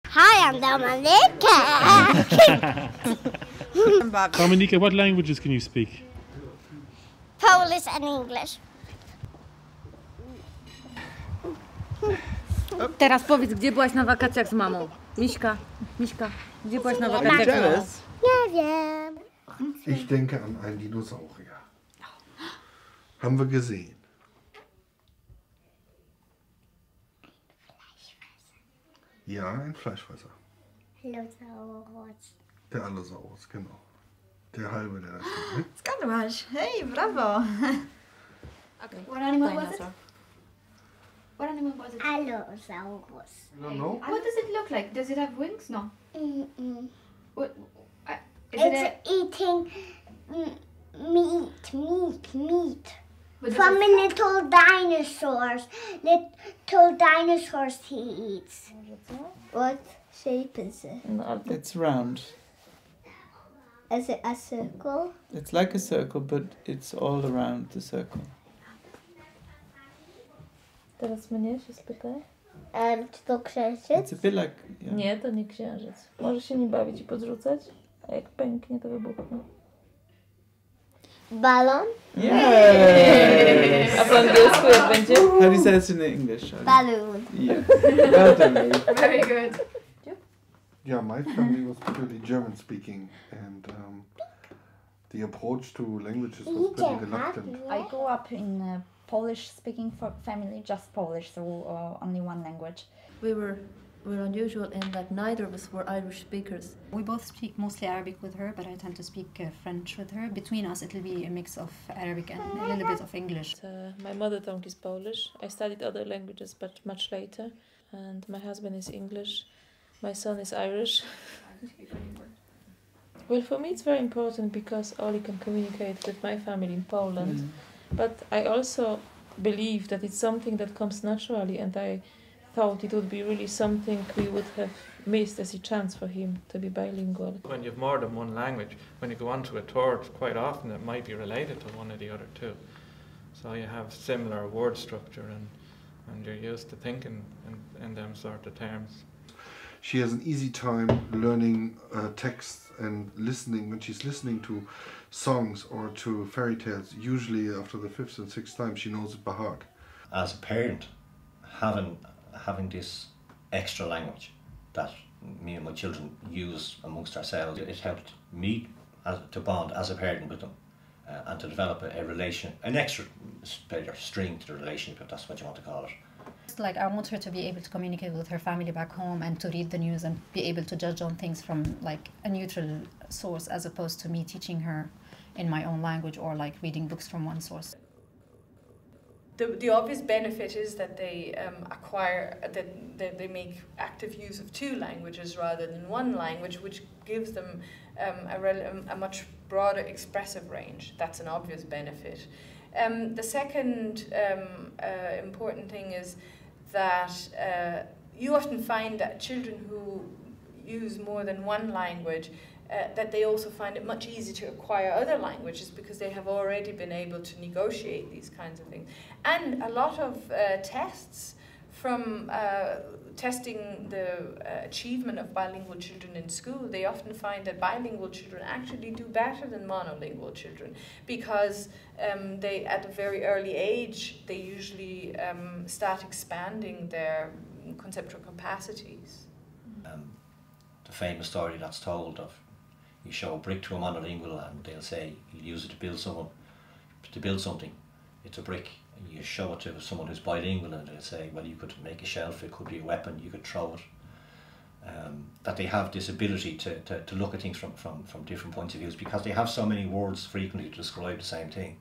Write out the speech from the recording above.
Hi, I'm Dominica. Dominica, what languages can you speak? Polish and English. Teraz powiedz, gdzie byłaś na wakacjach z mamą? Miśka, gdzie byłaś na wakacjach z mamą? Nie wiem. Ich denke an einen Dinosaurier. Haben wir gesehen. Ja, ein Fleischfresser. Allosaurus. Der Allosaurus, genau. Der halbe, der da steht. Ne? Zgadłaś. Hej, brawo. Okay. What animal was it? What animal was it? Allosaurus. You don't know? What does it look like? Does it have wings? No. What, It's eating meat. From little dinosaurs. Little dinosaurs he eats. What shape is it? It's round. Is it a circle? It's like a circle, but it's all around the circle. Teraz mnie się spytaj. Czy to księżyc? It's a bit like... Yeah. Nie, to nie księżyc. Możesz się nie bawić i podrzucać, a jak pęknie, to wybuchnie. Balon? Yeah! A po angielsku jak będzie? How do you say it in English? Balloon. Yeah. Well done. Very good. Yeah, my family was purely German speaking, and the approach to languages was pretty reluctant. I grew up in a Polish-speaking family, just Polish, so only one language. We're unusual in that neither of us were Irish speakers. We both speak mostly Arabic with her, but I tend to speak French with her. Between us, it'll be a mix of Arabic and a little bit of English. My mother tongue is Polish. I studied other languages, but much later. And my husband is English. My son is Irish. Well, for me it's very important because Oli can communicate with my family in Poland. But I also believe that it's something that comes naturally, and I thought it would be really something we would have missed as a chance for him to be bilingual. When you have more than one language, when you go on to a third, quite often it might be related to one of the other two. So you have similar word structure and you're used to thinking in them sort of terms. She has an easy time learning text and listening. When she's listening to songs or to fairy tales, usually after the 5th and 6th time she knows it by heart. As a parent, having this extra language that me and my children use amongst ourselves, it helped me to bond as a parent with them and to develop a relation, an extra string to the relationship, if that's what you want to call it. Like, I want her to be able to communicate with her family back home and to read the news and be able to judge on things from like a neutral source, as opposed to me teaching her in my own language or like reading books from one source. The obvious benefit is that they they make active use of two languages rather than one language, which gives them a much broader expressive range. That's an obvious benefit. The second important thing is that you often find that children who use more than one language, that they also find it much easier to acquire other languages because they have already been able to negotiate these kinds of things. And a lot of tests from testing the achievement of bilingual children in school, they often find that bilingual children actually do better than monolingual children because they, at a very early age, they usually start expanding their conceptual capacities. The famous story that's told of, you show a brick to a monolingual and they'll say, you'll use it to build something. It's a brick. And you show it to someone who's bilingual and they'll say, well, you could make a shelf, it could be a weapon, you could throw it. That they have this ability to look at things from different points of view because they have so many words frequently to describe the same thing.